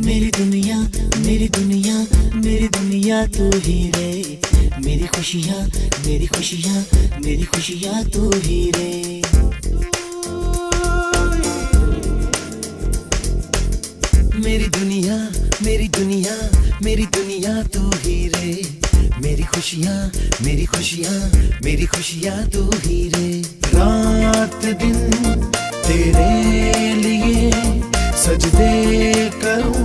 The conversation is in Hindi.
मेरी दुनिया मेरी दुनिया मेरी दुनिया तू ही रे। मेरी खुशियाँ मेरी खुशियाँ मेरी खुशियाँ तू ही रे। मेरी दुनिया मेरी दुनिया मेरी दुनिया तू ही रे। मेरी खुशियाँ मेरी खुशियाँ मेरी खुशियाँ तू ही रे। रात दिन तेरे लिए सजदे करूं